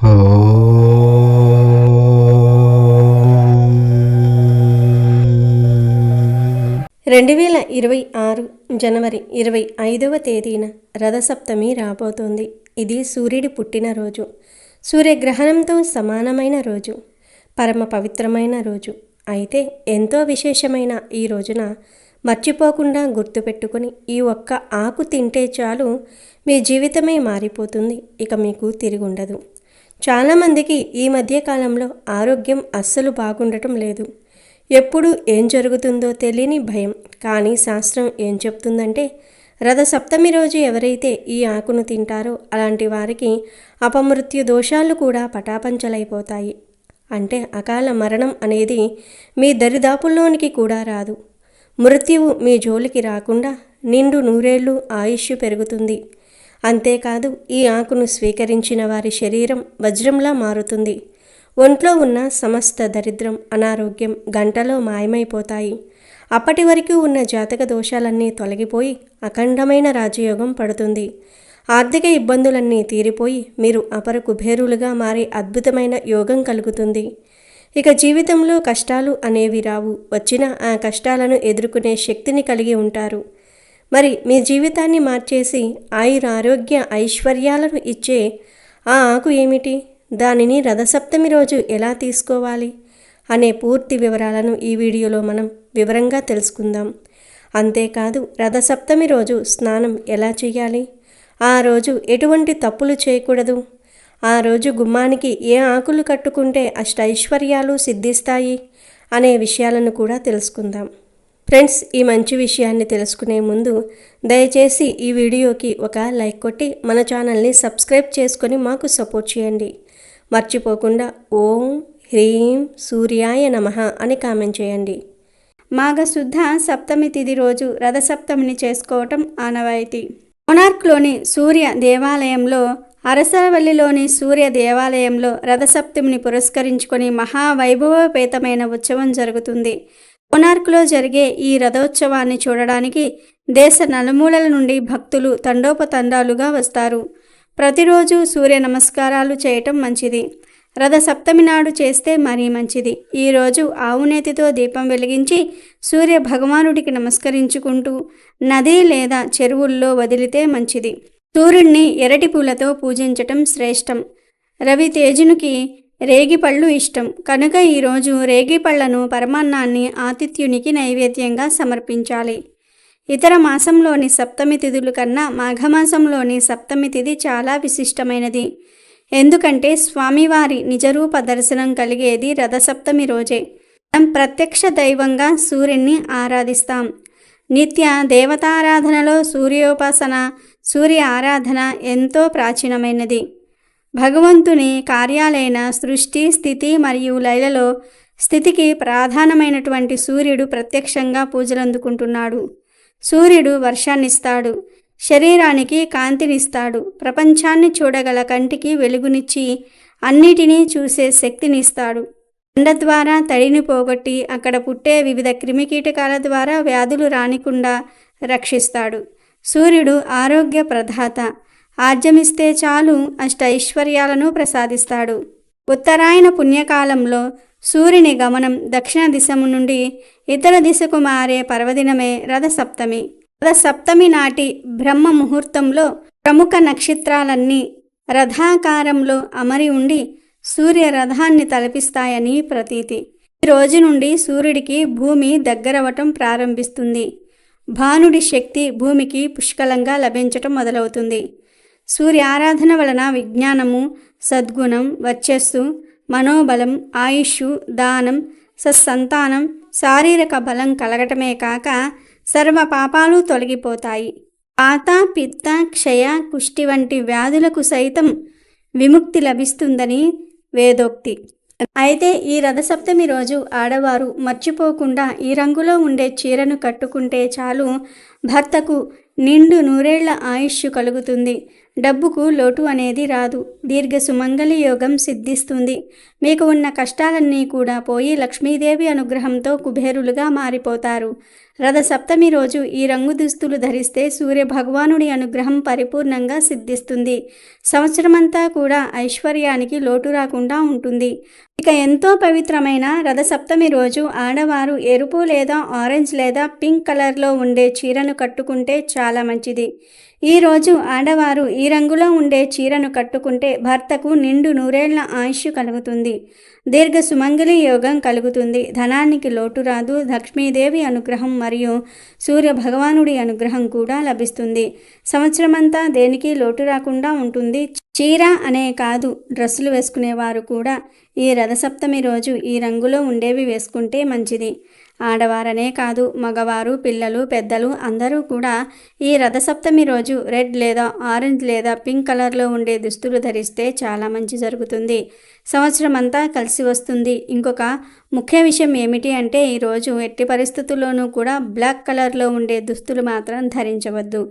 2026 జనవరి 25వ తేదీన రథసప్తమి రాబోతోంది. ఇది సూర్యుడి పుట్టినరోజు, సూర్యగ్రహణంతో సమానమైన రోజు, పరమ పవిత్రమైన రోజు. అయితే ఎంతో విశేషమైన ఈ రోజున మర్చిపోకుండా గుర్తుపెట్టుకుని ఈ ఒక్క ఆకు తింటే చాలు మీ జీవితమే మారిపోతుంది. ఇక మీకు తిరుగుండదు. చాలామందికి ఈ మధ్యకాలంలో ఆరోగ్యం అస్సలు బాగుండటం లేదు. ఎప్పుడు ఏం జరుగుతుందో తెలియని భయం. కానీ శాస్త్రం ఏం చెప్తుందంటే, రథసప్తమి రోజు ఎవరైతే ఈ ఆకును తింటారో అలాంటి వారికి అపమృత్యు దోషాలు కూడా పటాపంచలైపోతాయి. అంటే అకాల మరణం అనేది మీ దరిదాపుల్లోనికి కూడా రాదు. మృత్యువు మీ జోలికి రాకుండా నిండు నూరేళ్లు ఆయుష్ పెరుగుతుంది. అంతేకాదు, ఈ ఆకును స్వీకరించిన వారి శరీరం వజ్రంలా మారుతుంది. ఒంట్లో ఉన్న సమస్త దరిద్రం, అనారోగ్యం గంటలో మాయమైపోతాయి. అప్పటి వరకు ఉన్న జాతక దోషాలన్నీ తొలగిపోయి అఖండమైన రాజయోగం పడుతుంది. ఆర్థిక ఇబ్బందులన్నీ తీరిపోయి మీరు అపర కుబేరులుగా మారే అద్భుతమైన యోగం కలుగుతుంది. ఇక జీవితంలో కష్టాలు అనేవి రావు. వచ్చిన ఆ కష్టాలను ఎదుర్కొనే శక్తిని కలిగి ఉంటారు. మరి మీ జీవితాన్ని మార్చేసి ఆయురారోగ్య ఐశ్వర్యాలను ఇచ్చే ఆ ఆకు ఏమిటి? దానిని రథసప్తమి రోజు ఎలా తీసుకోవాలి అనే పూర్తి వివరాలను ఈ వీడియోలో మనం వివరంగా తెలుసుకుందాం. అంతేకాదు, రథసప్తమి రోజు స్నానం ఎలా చేయాలి, ఆ రోజు ఎటువంటి తప్పులు చేయకూడదు, ఆ రోజు గుమ్మానికి ఏ ఆకులు కట్టుకుంటే అష్టైశ్వర్యాలు సిద్ధిస్తాయి అనే విషయాలను కూడా తెలుసుకుందాం. ఫ్రెండ్స్, ఈ మంచి విషయాన్ని తెలుసుకునే ముందు దయచేసి ఈ వీడియోకి ఒక లైక్ కొట్టి మన ఛానల్ని సబ్స్క్రైబ్ చేసుకొని మాకు సపోర్ట్ చేయండి. మర్చిపోకుండా ఓం హ్రీం సూర్యాయ నమః అని కామెంట్ చేయండి. మాఘశుద్ధ సప్తమి తిథి రోజు రథసప్తమిని చేసుకోవటం ఆనవాయితీ. కోణార్క్లోని సూర్య దేవాలయంలో, అరసవల్లిలోని సూర్య దేవాలయంలో రథసప్తమిని పురస్కరించుకొని మహావైభవపేతమైన ఉత్సవం జరుగుతుంది. కోణార్క్లో జరిగే ఈ రథోత్సవాన్ని చూడడానికి దేశ నలుమూలల నుండి భక్తులు తండోపతండాలుగా వస్తారు. ప్రతిరోజు సూర్య నమస్కారాలు చేయటం మంచిది. రథసప్తమి నాడు చేస్తే మరీ మంచిది. ఈరోజు ఆవునేతితో దీపం వెలిగించి సూర్య భగవానుడికి నమస్కరించుకుంటూ నది లేదా చెరువుల్లో వదిలితే మంచిది. సూర్యుడిని ఎరటి పూలతో పూజించటం శ్రేష్టం. రవితేజునికి రేగిపళ్ళు ఇష్టం కనుక ఈరోజు రేగిపళ్లను పరమాన్నాన్ని ఆతిథ్యునికి నైవేద్యంగా సమర్పించాలి. ఇతర మాసంలోని సప్తమి తిథుల కన్నా మాఘమాసంలోని సప్తమి తిథి చాలా విశిష్టమైనది. ఎందుకంటే స్వామివారి నిజరూప దర్శనం కలిగేది రథసప్తమి రోజే. మనం ప్రత్యక్ష దైవంగా సూర్యుని ఆరాధిస్తాం. నిత్య దేవతారాధనలో సూర్యోపాసన, సూర్య ఆరాధన ఎంతో ప్రాచీనమైనది. భగవంతుని కార్యాలైన సృష్టి, స్థితి మరియు లయలలో స్థితికి ప్రధానమైనటువంటి సూర్యుడు ప్రత్యక్షంగా పూజలందుకుంటున్నాడు. సూర్యుడు వర్షాన్నిస్తాడు, శరీరానికి కాంతినిస్తాడు, ప్రపంచాన్ని చూడగల కంటికి వెలుగునిచ్చి అన్నిటినీ చూసే శక్తినిస్తాడు. ఎండ ద్వారా తడిని పోగొట్టి అక్కడ పుట్టే వివిధ క్రిమికీటకాల ద్వారా వ్యాధులు రానికుండా రక్షిస్తాడు. సూర్యుడు ఆరోగ్య ప్రదాత. ఆర్జమిస్తే చాలు అష్టైశ్వర్యాలను ప్రసాదిస్తాడు. ఉత్తరాయణ పుణ్యకాలంలో సూర్యుని గమనం దక్షిణ దిశము నుండి ఇతర దిశకు మారే పర్వదినమే రథసప్తమి. రథసప్తమి నాటి బ్రహ్మ ముహూర్తంలో ప్రముఖ నక్షత్రాలన్నీ రథాకారంలో అమరి ఉండి సూర్య రథాన్ని తలపిస్తాయని ప్రతీతి. ఈ రోజు నుండి సూర్యుడికి భూమి దగ్గరవటం ప్రారంభిస్తుంది. భానుడి శక్తి భూమికి పుష్కలంగా లభించటం మొదలవుతుంది. సూర్య ఆరాధన వలన విజ్ఞానము, సద్గుణం, వర్చస్సు, మనోబలం, ఆయుష్, దానం, సత్సంతానం, శారీరక బలం కలగటమే కాక సర్వ పాపాలు తొలగిపోతాయి. వాత, పిత్త, క్షయ, కుష్టి వంటి వ్యాధులకు సైతం విముక్తి లభిస్తుందని వేదోక్తి. అయితే ఈ రథసప్తమి రోజు ఆడవారు మర్చిపోకుండా ఈ రంగులో ఉండే చీరను కట్టుకుంటే చాలు భర్తకు నిండు నూరేళ్ల ఆయుష్ కలుగుతుంది. డబ్బుకు లోటు అనేది రాదు. దీర్ఘ సుమంగళి యోగం సిద్ధిస్తుంది. మీకు ఉన్న కష్టాలన్నీ కూడా పోయి లక్ష్మీదేవి అనుగ్రహంతో కుబేరులుగా మారిపోతారు. రథసప్తమి రోజు ఈ రంగు దుస్తులు ధరిస్తే సూర్య భగవానుడి అనుగ్రహం పరిపూర్ణంగా సిద్ధిస్తుంది. సంవత్సరమంతా కూడా ఐశ్వర్యానికి లోటు రాకుండా ఉంటుంది. ఇక ఎంతో పవిత్రమైన రథసప్తమి రోజు ఆడవారు ఎరుపు లేదా ఆరెంజ్ లేదా పింక్ కలర్లో ఉండే చీరను కట్టుకుంటే చాలా మంచిది. ఈరోజు ఆడవారు ఈ రంగులో ఉండే చీరను కట్టుకుంటే భర్తకు నిండు నూరేళ్ల ఆయుష్ కలుగుతుంది. దీర్ఘ సుమంగళి యోగం కలుగుతుంది. ధనానికి లోటు రాదు. లక్ష్మీదేవి అనుగ్రహం మరియు సూర్య భగవానుడి అనుగ్రహం కూడా లభిస్తుంది. సంవత్సరమంతా దేనికి లోటు రాకుండా ఉంటుంది. చీర అనే కాదు, డ్రెస్సులు వేసుకునేవారు కూడా ఈ రథసప్తమి రోజు ఈ రంగులో ఉండేవి వేసుకుంటే మంచిది. ఆడవారనే కాదు, మగవారు, పిల్లలు, పెద్దలు అందరూ కూడా ఈ రథసప్తమి రోజు రెడ్ లేదా ఆరెంజ్ లేదా పింక్ కలర్లో ఉండే దుస్తులు ధరిస్తే చాలా మంచి జరుగుతుంది. సంవత్సరం అంతా కలిసి వస్తుంది. ఇంకొక ముఖ్య విషయం ఏమిటి అంటే ఈరోజు ఎట్టి పరిస్థితుల్లోనూ కూడా బ్లాక్ కలర్లో ఉండే దుస్తులు మాత్రం ధరించవద్దు.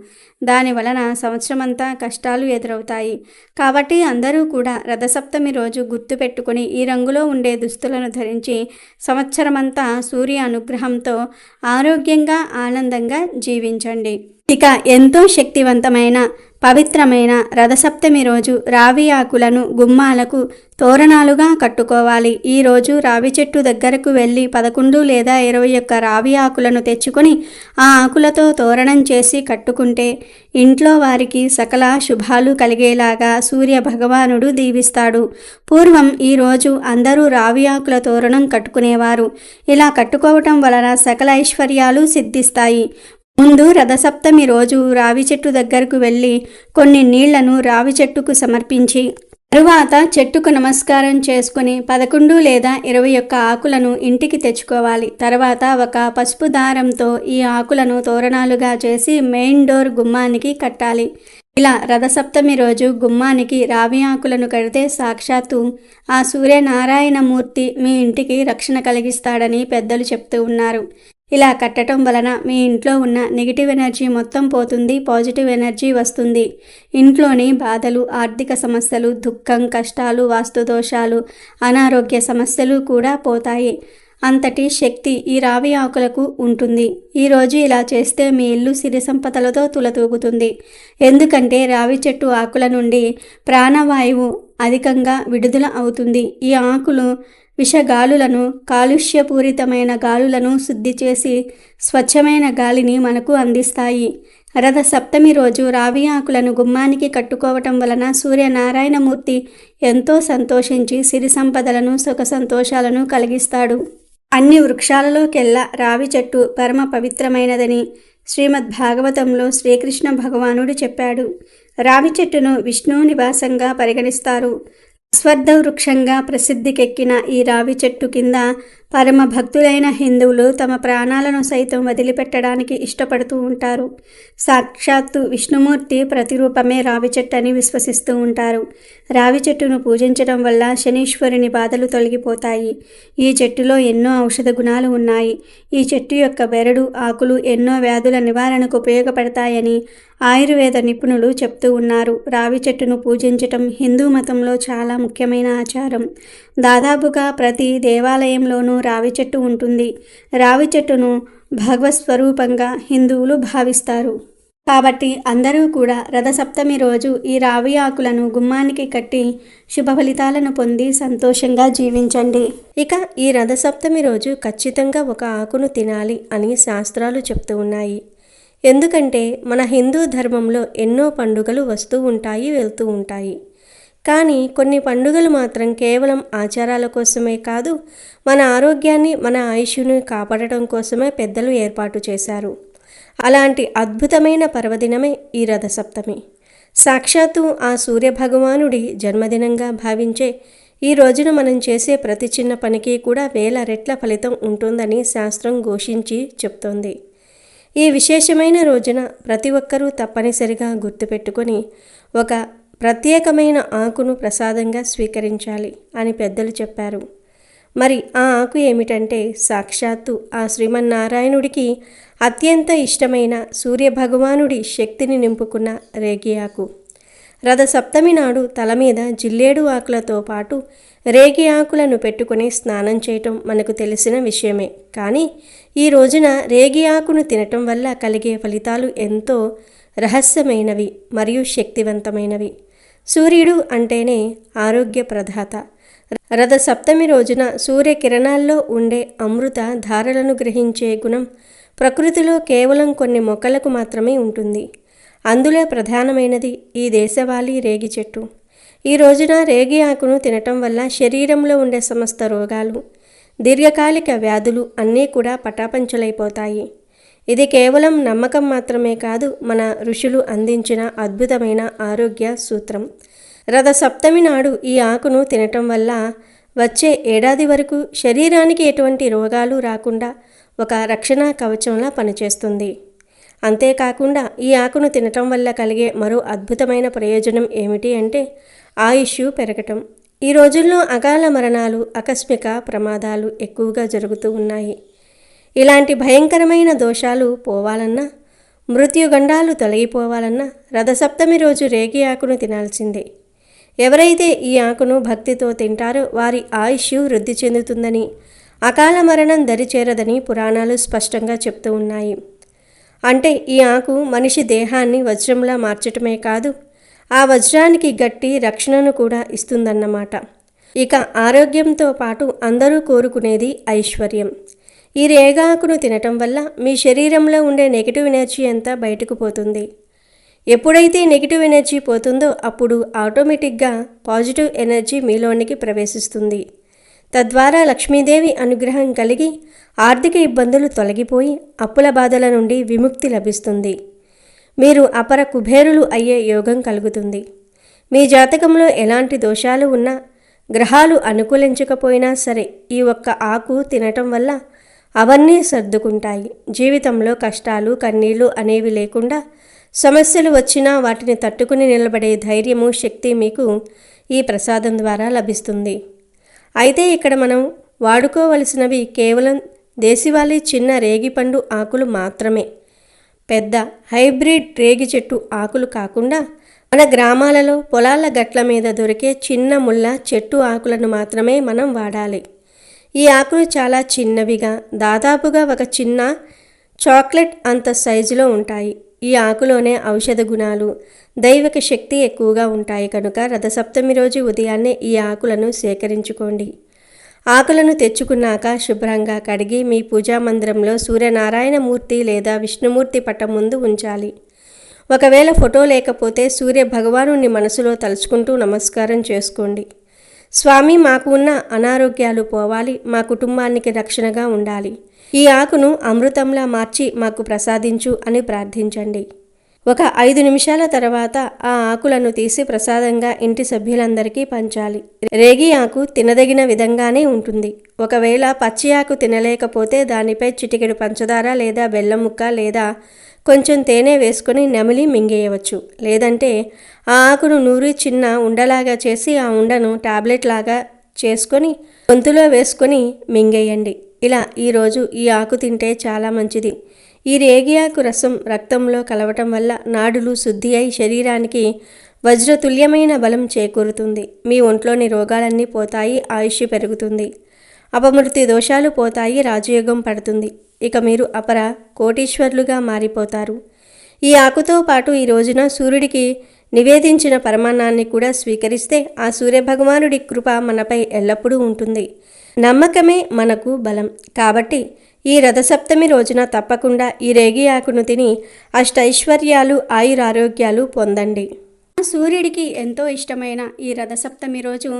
దాని వలన సంవత్సరం అంతా కష్టాలు ఎదురవుతాయి. కాబట్టి అందరూ కూడా రథసప్తమి రోజు గుర్తుపెట్టుకుని ఈ రంగులో ఉండే దుస్తులను ధరించి సంవత్సరమంతా సూర్య అనుగ్రహంతో ఆరోగ్యంగా ఆనందంగా జీవించండి. ఇక ఎంతో శక్తివంతమైన పవిత్రమైన రథసప్తమి రోజు రావి ఆకులను గుమ్మాలకు తోరణాలుగా కట్టుకోవాలి. ఈరోజు రావి చెట్టు దగ్గరకు వెళ్ళి 11 లేదా 21 రావి ఆకులను తెచ్చుకొని ఆ ఆకులతో తోరణం చేసి కట్టుకుంటే ఇంట్లో వారికి సకల శుభాలు కలిగేలాగా సూర్య భగవానుడు దీవిస్తాడు. పూర్వం ఈరోజు అందరూ రావి ఆకుల తోరణం కట్టుకునేవారు. ఇలా కట్టుకోవటం వలన సకల ఐశ్వర్యాలు సిద్ధిస్తాయి. ముందు రథసప్తమి రోజు రావి చెట్టు దగ్గరకు వెళ్ళి కొన్ని నీళ్లను రావి చెట్టుకు సమర్పించి తరువాత చెట్టుకు నమస్కారం చేసుకుని 11 లేదా 21 ఆకులను ఇంటికి తెచ్చుకోవాలి. తర్వాత ఒక పసుపు దారంతో ఈ ఆకులను తోరణాలుగా చేసి మెయిన్ డోర్ గుమ్మానికి కట్టాలి. ఇలా రథసప్తమి రోజు గుమ్మానికి రావి ఆకులను కడితే సాక్షాత్తు ఆ సూర్యనారాయణమూర్తి మీ ఇంటికి రక్షణ కలిగిస్తాడని పెద్దలు చెప్తూ ఉన్నారు. ఇలా కట్టడం వలన మీ ఇంట్లో ఉన్న నెగిటివ్ ఎనర్జీ మొత్తం పోతుంది. పాజిటివ్ ఎనర్జీ వస్తుంది. ఇంట్లోని బాధలు, ఆర్థిక సమస్యలు, దుఃఖం, కష్టాలు, వాస్తుదోషాలు, అనారోగ్య సమస్యలు కూడా పోతాయి. అంతటి శక్తి ఈ రావి ఆకులకు ఉంటుంది. ఈరోజు ఇలా చేస్తే మీ ఇల్లు సిరి సంపదలతో తులతూగుతుంది. ఎందుకంటే రావి చెట్టు ఆకుల నుండి ప్రాణవాయువు అధికంగా విడుదల అవుతుంది. ఈ ఆకులు విషగాలులను, కాలుష్యపూరితమైన గాలులను శుద్ధి చేసి స్వచ్ఛమైన గాలిని మనకు అందిస్తాయి. రథసప్తమి రోజు రావి ఆకులను గుమ్మానికి కట్టుకోవటం వలన సూర్యనారాయణమూర్తి ఎంతో సంతోషించి సిరి సంపదలను, సుఖ సంతోషాలను కలిగిస్తాడు. అన్ని వృక్షాలలోకెల్లా రావి చెట్టు పరమ పవిత్రమైనదని శ్రీమద్ భాగవతంలో శ్రీకృష్ణ భగవానుడు చెప్పాడు. రావి చెట్టును విష్ణువు నివాసంగా పరిగణిస్తారు. అశ్వత్థ వృక్షంగా ప్రసిద్ధికెక్కిన ఈ రావి చెట్టు కింద పరమ భక్తులైన హిందువులు తమ ప్రాణాలను సైతం వదిలిపెట్టడానికి ఇష్టపడుతూ ఉంటారు. సాక్షాత్తు విష్ణుమూర్తి ప్రతిరూపమే రావి చెట్టు అని విశ్వసిస్తూ ఉంటారు. రావి చెట్టును పూజించడం వల్ల శనీశ్వరుని బాధలు తొలగిపోతాయి. ఈ చెట్టులో ఎన్నో ఔషధ గుణాలు ఉన్నాయి. ఈ చెట్టు యొక్క బెరడు, ఆకులు ఎన్నో వ్యాధుల నివారణకు ఉపయోగపడతాయని ఆయుర్వేద నిపుణులు చెప్తూ ఉన్నారు. రావి చెట్టును పూజించటం హిందూ మతంలో చాలా ముఖ్యమైన ఆచారం. దాదాపుగా ప్రతి దేవాలయంలోనూ రావి చెట్టు ఉంటుంది. రావి చెట్టును భగవత్ స్వరూపంగా హిందువులు భావిస్తారు. కాబట్టి అందరూ కూడా రథసప్తమి రోజు ఈ రావి ఆకులను గుమ్మానికి కట్టి శుభ ఫలితాలను పొంది సంతోషంగా జీవించండి. ఇక ఈ రథసప్తమి రోజు ఖచ్చితంగా ఒక ఆకును తినాలి అని శాస్త్రాలు చెప్తూ ఉన్నాయి. ఎందుకంటే మన హిందూ ధర్మంలో ఎన్నో పండుగలు వస్తూ ఉంటాయి, వెళ్తూ ఉంటాయి. కానీ కొన్ని పండుగలు మాత్రం కేవలం ఆచారాల కోసమే కాదు, మన ఆరోగ్యాన్ని, మన ఆయుష్ను కాపాడటం కోసమే పెద్దలు ఏర్పాటు చేశారు. అలాంటి అద్భుతమైన పర్వదినమే ఈ రథసప్తమి. సాక్షాత్తు ఆ సూర్యభగవానుడి జన్మదినంగా భావించే ఈ రోజున మనం చేసే ప్రతి చిన్న పనికి కూడా 1000 రెట్ల ఫలితం ఉంటుందని శాస్త్రం ఘోషించి చెప్తోంది. ఈ విశేషమైన రోజున ప్రతి ఒక్కరూ తప్పనిసరిగా గుర్తుపెట్టుకొని ఒక ప్రత్యేకమైన ఆకును ప్రసాదంగా స్వీకరించాలి అని పెద్దలు చెప్పారు. మరి ఆ ఆకు ఏమిటంటే సాక్షాత్తు ఆ శ్రీమన్నారాయణుడికి అత్యంత ఇష్టమైన సూర్యభగవానుడి శక్తిని నింపుకున్న రేగి ఆకు. రథసప్తమి నాడు తల మీద జిల్లేడు ఆకులతో పాటు రేగి ఆకులను పెట్టుకుని స్నానం చేయటం మనకు తెలిసిన విషయమే. కానీ ఈ రోజున రేగి ఆకును తినటం వల్ల కలిగే ఫలితాలు ఎంతో రహస్యమైనవి మరియు శక్తివంతమైనవి. సూర్యుడు అంటేనే ఆరోగ్య ప్రదాత. రథసప్తమి రోజున సూర్యకిరణాల్లో ఉండే అమృత ధారలను గ్రహించే గుణం ప్రకృతిలో కేవలం కొన్ని మొక్కలకు మాత్రమే ఉంటుంది. అందులో ప్రధానమైనది ఈ దేశవాళీ రేగి చెట్టు. ఈ రోజున రేగి ఆకును తినటం వల్ల శరీరంలో ఉండే సమస్త రోగాలు, దీర్ఘకాలిక వ్యాధులు అన్నీ కూడా పటాపంచలైపోతాయి. ఇది కేవలం నమ్మకం మాత్రమే కాదు, మన ఋషులు అందించిన అద్భుతమైన ఆరోగ్య సూత్రం. రథసప్తమి నాడు ఈ ఆకును తినటం వల్ల వచ్చే ఏడాది వరకు శరీరానికి ఎటువంటి రోగాలు రాకుండా ఒక రక్షణ కవచంలా పనిచేస్తుంది. అంతేకాకుండా ఈ ఆకును తినటం వల్ల కలిగే మరో అద్భుతమైన ప్రయోజనం ఏమిటి అంటే ఆయుష్ పెరగటం. ఈ రోజుల్లో అకాల మరణాలు, ఆకస్మిక ప్రమాదాలు ఎక్కువగా జరుగుతూ ఉన్నాయి. ఇలాంటి భయంకరమైన దోషాలు పోవాలన్నా, మృత్యుగండాలు తొలగిపోవాలన్నా రథసప్తమి రోజు రేగి ఆకును తినాల్సిందే. ఎవరైతే ఈ ఆకును భక్తితో తింటారో వారి ఆయుష్ వృద్ధి చెందుతుందని, అకాల మరణం దరిచేరదని పురాణాలు స్పష్టంగా చెప్తూ ఉన్నాయి. అంటే ఈ ఆకు మనిషి దేహాన్ని వజ్రంలా మార్చటమే కాదు, ఆ వజ్రానికి గట్టి రక్షణను కూడా ఇస్తుందన్నమాట. ఇక ఆరోగ్యంతో పాటు అందరూ కోరుకునేది ఐశ్వర్యం. ఈ రేగాకును తినటం వల్ల మీ శరీరంలో ఉండే నెగిటివ్ ఎనర్జీ అంతా బయటకు పోతుంది. ఎప్పుడైతే నెగిటివ్ ఎనర్జీ పోతుందో అప్పుడు ఆటోమేటిక్గా పాజిటివ్ ఎనర్జీ మీలోనికి ప్రవేశిస్తుంది. తద్వారా లక్ష్మీదేవి అనుగ్రహం కలిగి ఆర్థిక ఇబ్బందులు తొలగిపోయి అప్పుల బాధల నుండి విముక్తి లభిస్తుంది. మీరు అపర కుబేరులు అయ్యే యోగం కలుగుతుంది. మీ జాతకంలో ఎలాంటి దోషాలు ఉన్నా, గ్రహాలు అనుకూలించకపోయినా సరే ఈ ఒక్క ఆకు తినటం వల్ల అవన్నీ సర్దుకుంటాయి. జీవితంలో కష్టాలు, కన్నీళ్లు అనేవి లేకుండా సమస్యలు వచ్చినా వాటిని తట్టుకుని నిలబడే ధైర్యము, శక్తి మీకు ఈ ప్రసాదం ద్వారా లభిస్తుంది. అయితే ఇక్కడ మనం వాడుకోవలసినవి కేవలం దేశవాళీ చిన్న రేగిపండు ఆకులు మాత్రమే. పెద్ద హైబ్రిడ్ రేగి చెట్టు ఆకులు కాకుండా మన గ్రామాలలో పొలాల గట్ల మీద దొరికే చిన్న ముళ్ళ చెట్టు ఆకులను మాత్రమే మనం వాడాలి. ఈ ఆకులు చాలా చిన్నవిగా, దాదాపుగా ఒక చిన్న చాక్లెట్ అంత సైజులో ఉంటాయి. ఈ ఆకులోనే ఔషధ గుణాలు, దైవిక శక్తి ఎక్కువగా ఉంటాయి కనుక రథసప్తమి రోజు ఉదయాన్నే ఈ ఆకులను సేకరించుకోండి. ఆకులను తెచ్చుకున్నాక శుభ్రంగా కడిగి మీ పూజా మందిరంలో సూర్యనారాయణ మూర్తి లేదా విష్ణుమూర్తి పటం ముందు ఉంచాలి. ఒకవేళ ఫోటో లేకపోతే సూర్య భగవానుని మనసులో తలుచుకుంటూ నమస్కారం చేసుకోండి. స్వామి, మాకు ఉన్న అనారోగ్యాలు పోవాలి, మా కుటుంబానికి రక్షణగా ఉండాలి. ఈ ఆకును అమృతంలా మార్చి మాకు ప్రసాదించు అని ప్రార్థించండి. ఒక 5 నిమిషాల తర్వాత ఆ ఆకులను తీసి ప్రసాదంగా ఇంటి సభ్యులందరికీ పంచాలి. రేగి ఆకు తినదగిన విధంగానే ఉంటుంది. ఒకవేళ పచ్చి ఆకు తినలేకపోతే దానిపై చిటికెడు పంచదార లేదా బెల్లం ముక్క లేదా కొంచెం తేనె వేసుకొని నమిలి మింగేయవచ్చు. లేదంటే ఆ ఆకును నూరి చిన్న ఉండలాగా చేసి ఆ ఉండను టాబ్లెట్ లాగా చేసుకొని గొంతులో వేసుకొని మింగేయండి. ఇలా ఈరోజు ఈ ఆకు తింటే చాలా మంచిది. ఈ రేగి ఆకు రసం రక్తంలో కలవటం వల్ల నాడులు శుద్ధి అయి శరీరానికి వజ్రతుల్యమైన బలం చేకూరుతుంది. మీ ఒంట్లోని రోగాలన్నీ పోతాయి, ఆయుష్ పెరుగుతుంది, అపమృత్యు దోషాలు పోతాయి, రాజయోగం పడుతుంది. ఇక మీరు అపర కోటీశ్వర్లుగా మారిపోతారు. ఈ ఆకుతో పాటు ఈ రోజున సూర్యుడికి నివేదించిన పరమాన్నాన్ని కూడా స్వీకరిస్తే ఆ సూర్యభగవానుడి కృప మనపై ఎల్లప్పుడూ ఉంటుంది. నమ్మకమే మనకు బలం. కాబట్టి ఈ రథసప్తమి రోజున తప్పకుండా ఈ రేగి ఆకును తిని అష్టైశ్వర్యాలు, ఆయురారోగ్యాలు పొందండి. సూర్యుడికి ఎంతో ఇష్టమైన ఈ రథసప్తమి రోజు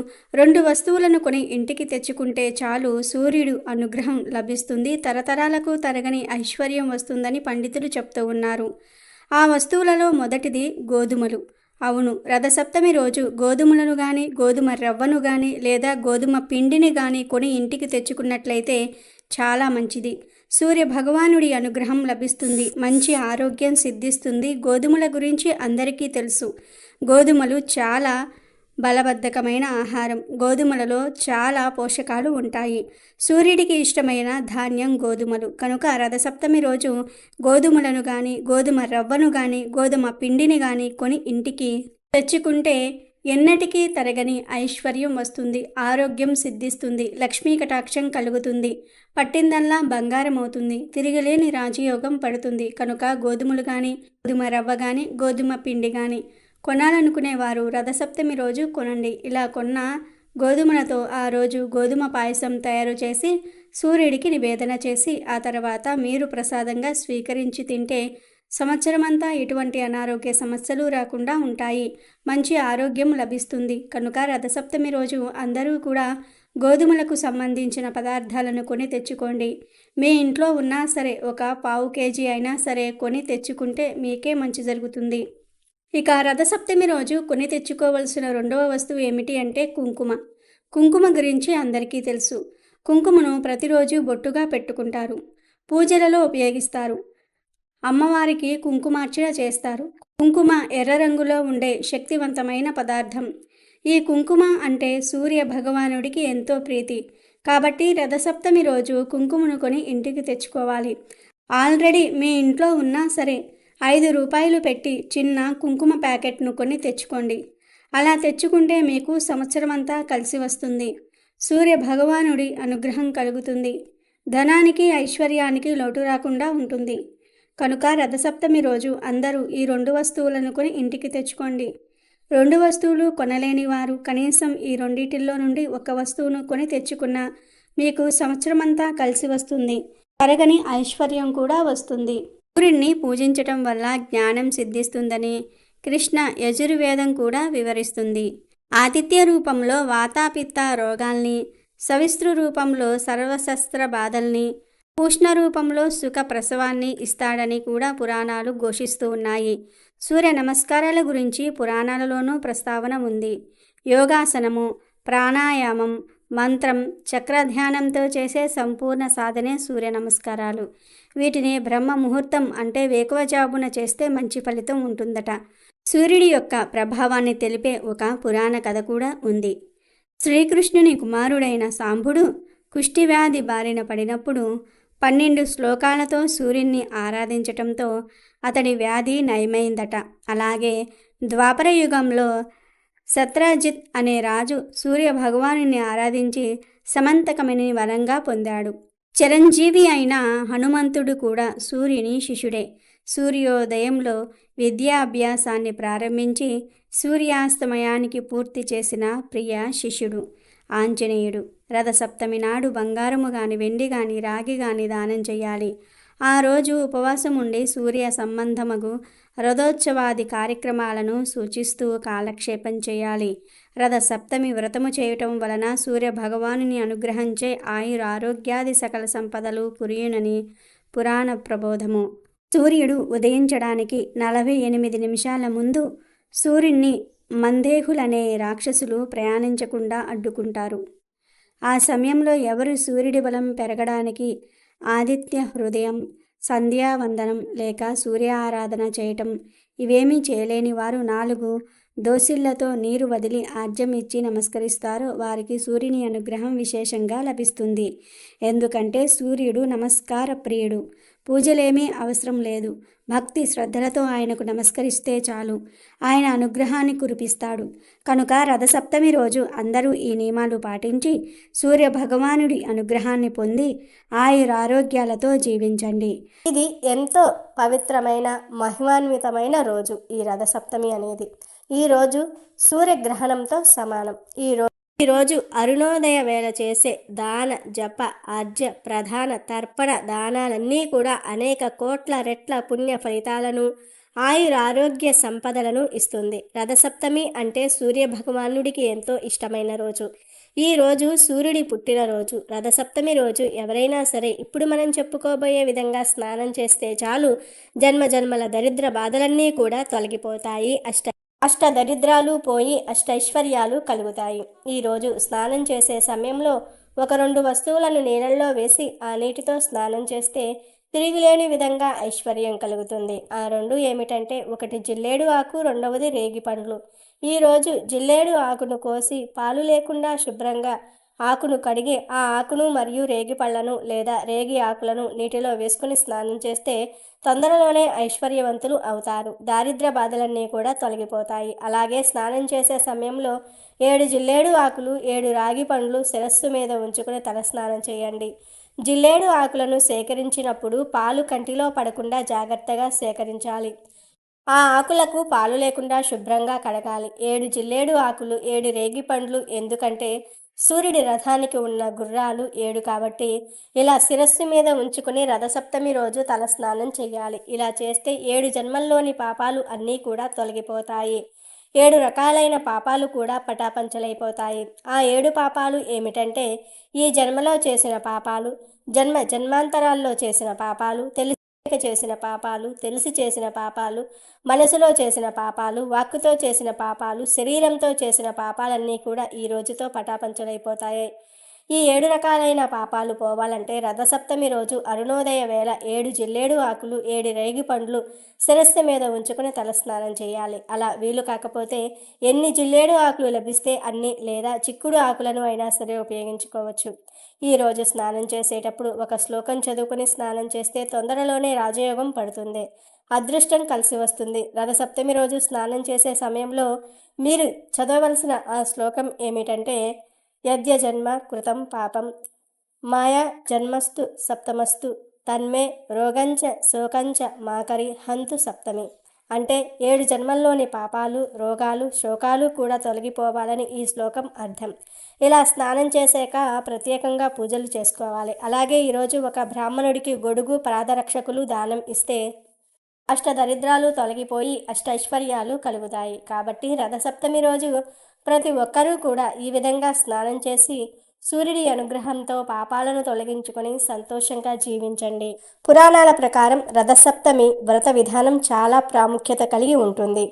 2 వస్తువులను కొని ఇంటికి తెచ్చుకుంటే చాలు, సూర్యుడు అనుగ్రహం లభిస్తుంది, తరతరాలకు తరగని ఐశ్వర్యం వస్తుందని పండితులు చెప్తూ ఉన్నారు. ఆ వస్తువులలో మొదటిది గోధుమలు. అవును, రథసప్తమి రోజు గోధుమలను కానీ, గోధుమ రవ్వను కానీ లేదా గోధుమ పిండిని కానీ కొని ఇంటికి తెచ్చుకున్నట్లయితే చాలా మంచిది. సూర్య భగవానుడి అనుగ్రహం లభిస్తుంది, మంచి ఆరోగ్యం సిద్ధిస్తుంది. గోధుమల గురించి అందరికీ తెలుసు. గోధుమలు చాలా బలబద్ధకమైన ఆహారం. గోధుమలలో చాలా పోషకాలు ఉంటాయి. సూర్యుడికి ఇష్టమైన ధాన్యం గోధుమలు కనుక రథసప్తమి రోజు గోధుమలను కానీ, గోధుమ రవ్వను కానీ, గోధుమ పిండిని కానీ కొని ఇంటికి తెచ్చుకుంటే ఎన్నటికీ తరగని ఐశ్వర్యం వస్తుంది, ఆరోగ్యం సిద్ధిస్తుంది, లక్ష్మీ కటాక్షం కలుగుతుంది, పట్టిందల్లా బంగారం అవుతుంది, తిరిగిలేని రాజయోగం పడుతుంది. కనుక గోధుమలు కానీ, గోధుమ రవ్వ కానీ, గోధుమ పిండి కానీ కొనాలనుకునేవారు రథసప్తమి రోజు కొనండి. ఇలా కొన్న గోధుమలతో ఆ రోజు గోధుమ పాయసం తయారు చేసి సూర్యుడికి నివేదన చేసి ఆ తర్వాత మీరు ప్రసాదంగా స్వీకరించి తింటే సంవత్సరమంతా ఎటువంటి అనారోగ్య సమస్యలు రాకుండా ఉంటాయి, మంచి ఆరోగ్యం లభిస్తుంది. కనుక రథసప్తమి రోజు అందరూ కూడా గోధుమలకు సంబంధించిన పదార్థాలను కొని తెచ్చుకోండి. మీ ఇంట్లో ఉన్నా సరే ఒక పావు కేజీ అయినా సరే కొని తెచ్చుకుంటే మీకే మంచి జరుగుతుంది. ఇక రథసప్తమి రోజు కొని తెచ్చుకోవలసిన రెండవ వస్తువు ఏమిటి అంటే కుంకుమ. కుంకుమ గురించి అందరికీ తెలుసు. కుంకుమను ప్రతిరోజు బొట్టుగా పెట్టుకుంటారు, పూజలలో ఉపయోగిస్తారు, అమ్మవారికి కుంకుమార్చన చేస్తారు. కుంకుమ ఎర్ర రంగులో ఉండే శక్తివంతమైన పదార్థం. ఈ కుంకుమ అంటే సూర్య భగవానుడికి ఎంతో ప్రీతి. కాబట్టి రథసప్తమి రోజు కుంకుమను కొని ఇంటికి తెచ్చుకోవాలి. ఆల్రెడీ మీ ఇంట్లో ఉన్నా సరే 5 రూపాయలు పెట్టి చిన్న కుంకుమ ప్యాకెట్ను కొని తెచ్చుకోండి. అలా తెచ్చుకుంటే మీకు సంవత్సరమంతా కలిసి వస్తుంది. సూర్య భగవానుడి అనుగ్రహం కలుగుతుంది. ధనానికి ఐశ్వర్యానికి లోటు రాకుండా ఉంటుంది. కనుక రథసప్తమి రోజు అందరూ ఈ 2 వస్తువులను కొని ఇంటికి తెచ్చుకోండి. 2 వస్తువులు కొనలేని వారు కనీసం ఈ రెండిటిల్లో నుండి ఒక వస్తువును కొని తెచ్చుకున్నా మీకు సంవత్సరమంతా కలిసి వస్తుంది, తరగని ఐశ్వర్యం కూడా వస్తుంది. సూర్యుడిని పూజించటం వల్ల జ్ఞానం సిద్ధిస్తుందని కృష్ణ యజుర్వేదం కూడా వివరిస్తుంది. ఆదిత్య రూపంలో వాతాపిత్త రోగాల్ని, సవిస్తృ రూపంలో సర్వశస్త్ర బాధల్ని, ఉష్ణ రూపంలో సుఖ ప్రసవాన్ని ఇస్తాడని కూడా పురాణాలు ఘోషిస్తూ ఉన్నాయి. సూర్య నమస్కారాల గురించి పురాణాలలోనూ ప్రస్తావన ఉంది. యోగాసనము, ప్రాణాయామం, మంత్రం, చక్రధ్యానంతో చేసే సంపూర్ణ సాధనే సూర్య నమస్కారాలు. వీటిని బ్రహ్మ ముహూర్తం అంటే వేకువజామున చేస్తే మంచి ఫలితం ఉంటుందట. సూర్యుడి యొక్క ప్రభావాన్ని తెలిపే ఒక పురాణ కథ కూడా ఉంది. శ్రీకృష్ణుని కుమారుడైన సాంబుడు కుష్ఠివ్యాధి బారిన పడినప్పుడు 12 శ్లోకాలతో సూర్యున్ని ఆరాధించటంతో అతడి వ్యాధి నయమైందట. అలాగే ద్వాపర యుగంలో సత్రజిత్ అనే రాజు సూర్య భగవానుని ఆరాధించి సమంతకమని వరంగా పొందాడు. చిరంజీవి అయిన హనుమంతుడు కూడా సూర్యుని శిష్యుడే. సూర్యోదయంలో విద్యాభ్యాసాన్ని ప్రారంభించి సూర్యాస్తమయానికి పూర్తి చేసిన ప్రియ శిష్యుడు ఆంజనేయుడు. రథసప్తమి నాడు బంగారము గాని, వెండి గాని, రాగి గాని దానం చేయాలి. ఆ రోజు ఉపవాసం ఉండి సూర్య సంబంధమగు రథోత్సవాది కార్యక్రమాలను సూచిస్తూ కాలక్షేపం చేయాలి. రథసప్తమి వ్రతము చేయటం వలన సూర్య భగవానుని అనుగ్రహించే ఆయురారోగ్యాది సకల సంపదలు కురియునని పురాణ ప్రబోధము. సూర్యుడు ఉదయించడానికి 48 నిమిషాల ముందు సూర్యుణ్ణి మందేహులనే రాక్షసులు ప్రయాణించకుండా అడ్డుకుంటారు. ఆ సమయంలో ఎవరు సూర్యుడి బలం పెరగడానికి ఆదిత్య హృదయం, సంధ్యావందనం లేక సూర్య ఆరాధన చేయటం ఇవేమీ చేయలేని వారు 4 దోసిళ్లతో నీరు వదిలి ఆర్జ్యం ఇచ్చి నమస్కరిస్తారో వారికి సూర్యుని అనుగ్రహం విశేషంగా లభిస్తుంది. ఎందుకంటే సూర్యుడు నమస్కార ప్రియుడు. పూజలేమీ అవసరం లేదు. భక్తి శ్రద్ధలతో ఆయనకు నమస్కరిస్తే చాలు, ఆయన అనుగ్రహాన్ని కురిపిస్తాడు. కనుక రథసప్తమి రోజు అందరూ ఈ నియమాలు పాటించి సూర్య భగవానుడి అనుగ్రహాన్ని పొంది ఆయురారోగ్యాలతో జీవించండి. ఇది ఎంతో పవిత్రమైన మహిమాన్వితమైన రోజు ఈ రథసప్తమి అనేది. ఈరోజు సూర్యగ్రహణంతో సమానం. ఈరోజు అరుణోదయ వేళ చేసే దాన, జప, అర్ఘ్య, ప్రధాన, తర్పణ దానాలన్నీ కూడా అనేక కోట్ల రెట్ల పుణ్య ఫలితాలను, ఆయురారోగ్య సంపదలను ఇస్తుంది. రథసప్తమి అంటే సూర్య భగవానుడికి ఎంతో ఇష్టమైన రోజు. ఈ రోజు సూర్యుడి పుట్టినరోజు. రథసప్తమి రోజు ఎవరైనా సరే ఇప్పుడు మనం చెప్పుకోబోయే విధంగా స్నానం చేస్తే చాలు, జన్మ జన్మల దరిద్ర బాధలన్నీ కూడా తొలగిపోతాయి. అష్టదరిద్రాలు పోయి అష్టైశ్వర్యాలు కలుగుతాయి. ఈరోజు స్నానం చేసే సమయంలో 1-2 వస్తువులను నీళ్ళల్లో వేసి ఆ నీటితో స్నానం చేస్తే తిరిగిలేని విధంగా ఐశ్వర్యం కలుగుతుంది. ఆ 2 ఏమిటంటే, ఒకటి జిల్లేడు ఆకు, రెండవది రేగి పండ్లు. ఈరోజు జిల్లేడు ఆకును కోసి పాలు లేకుండా శుభ్రంగా ఆకును కడిగి ఆ ఆకును మరియు రేగి పళ్ళను లేదా రేగి ఆకులను నీటిలో వేసుకుని స్నానం చేస్తే తొందరలోనే ఐశ్వర్యవంతులు అవుతారు. దారిద్ర్య బాధలన్నీ కూడా తొలగిపోతాయి. అలాగే స్నానం చేసే సమయంలో 7 జిల్లేడు ఆకులు 7 రాగి పండ్లు శిరస్సు మీద ఉంచుకుని తలస్నానం చేయండి. జిల్లేడు ఆకులను సేకరించినప్పుడు పాలు కంటిలో పడకుండా జాగ్రత్తగా సేకరించాలి. ఆ ఆకులకు పాలు లేకుండా శుభ్రంగా కడగాలి. 7 జిల్లేడు ఆకులు 7 రేగి పండ్లు ఎందుకంటే సూర్యుడి రథానికి ఉన్న గుర్రాలు 7 కాబట్టి ఇలా శిరస్సు మీద ఉంచుకుని రథసప్తమి రోజు తలస్నానం చేయాలి. ఇలా చేస్తే 7 జన్మల్లోని పాపాలు అన్నీ కూడా తొలగిపోతాయి. 7 రకాలైన పాపాలు కూడా పటాపంచలైపోతాయి. ఆ 7 పాపాలు ఏమిటంటే ఈ జన్మలో చేసిన పాపాలు, జన్మాంతరాల్లో చేసిన పాపాలు, తెలిసి చేసిన పాపాలు, తెలిసి చేసిన పాపాలు, మనసులో చేసిన పాపాలు, వాక్కుతో చేసిన పాపాలు, శరీరంతో చేసిన పాపాలన్నీ కూడా ఈ రోజుతో పటాపంచలైపోతాయి. ఈ 7 రకాలైన పాపాలు పోవాలంటే రథసప్తమి రోజు అరుణోదయ వేళ 7 జిల్లేడు ఆకులు 7 రేగి పండ్లు శిరస్సు మీద ఉంచుకుని తలస్నానం చేయాలి. అలా వీలు కాకపోతే ఎన్ని జిల్లేడు ఆకులు లభిస్తే అన్ని లేదా చిక్కుడు ఆకులను అయినా సరే ఉపయోగించుకోవచ్చు. ఈరోజు స్నానం చేసేటప్పుడు ఒక శ్లోకం చదువుకుని స్నానం చేస్తే తొందరలోనే రాజయోగం పడుతుంది. అదృష్టం కలిసి వస్తుంది. రథసప్తమి రోజు స్నానం చేసే సమయంలో మీరు చదవవలసిన ఆ శ్లోకం ఏమిటంటే యద్య జన్మ కృతం పాపం మాయా జన్మస్తు సప్తమస్తు తన్మే రోగంచ శోకంచ మాకరి హంతు సప్తమి. అంటే 7 జన్మల్లోని పాపాలు, రోగాలు, శోకాలు కూడా తొలగిపోవాలని ఈ శ్లోకం అర్థం. ఇలా స్నానం చేశాక ప్రత్యేకంగా పూజలు చేసుకోవాలి. అలాగే ఈరోజు ఒక బ్రాహ్మణుడికి గొడుగు పాదరక్షకులు దానం ఇస్తే అష్టదరిద్రాలు తొలగిపోయి అష్టైశ్వర్యాలు కలుగుతాయి. కాబట్టి రథసప్తమి రోజు ప్రతి ఒక్కరూ కూడా ఈ విధంగా స్నానం చేసి సూర్యుడి అనుగ్రహంతో పాపాలను తొలగించుకొని సంతోషంగా జీవించండి. పురాణాల ప్రకారం రథసప్తమి వ్రత విధానం చాలా ప్రాముఖ్యత కలిగి ఉంటుంది.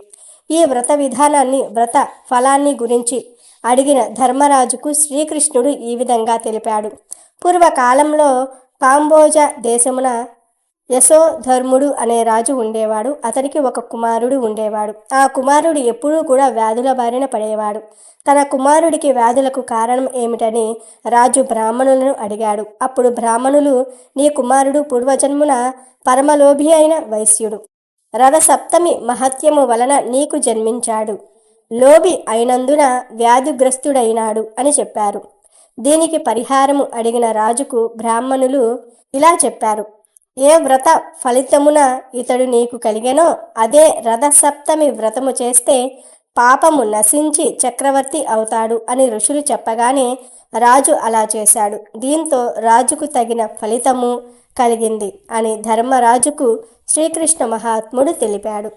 ఈ వ్రత విధానాన్ని, వ్రత ఫలాన్ని గురించి అడిగిన ధర్మరాజుకు శ్రీకృష్ణుడు ఈ విధంగా తెలిపాడు. పూర్వకాలంలో కాంబోజ దేశమున యశోధర్ముడు అనే రాజు ఉండేవాడు. అతనికి ఒక కుమారుడు ఉండేవాడు. ఆ కుమారుడు ఎప్పుడూ కూడా వ్యాధుల బారిన పడేవాడు. తన కుమారుడికి వ్యాధులకు కారణం ఏమిటని రాజు బ్రాహ్మణులను అడిగాడు. అప్పుడు బ్రాహ్మణులు, నీ కుమారుడు పూర్వజన్మున పరమలోభి అయిన వైశ్యుడు. రథసప్తమి మహత్యము వలన నీకు జన్మించాడు. లోభి అయినందున వ్యాధిగ్రస్తుడైనాడు అని చెప్పారు. దీనికి పరిహారము అడిగిన రాజుకు బ్రాహ్మణులు ఇలా చెప్పారు. ఏ వ్రత ఫలితమున ఇతడు నీకు కలిగెనో అదే రథసప్తమి వ్రతము చేస్తే పాపము నశించి చక్రవర్తి అవుతాడు అని ఋషులు చెప్పగానే రాజు అలా చేశాడు. దీంతో రాజుకు తగిన ఫలితము కలిగింది అని ధర్మరాజుకు శ్రీకృష్ణ మహాత్ముడు తెలిపాడు.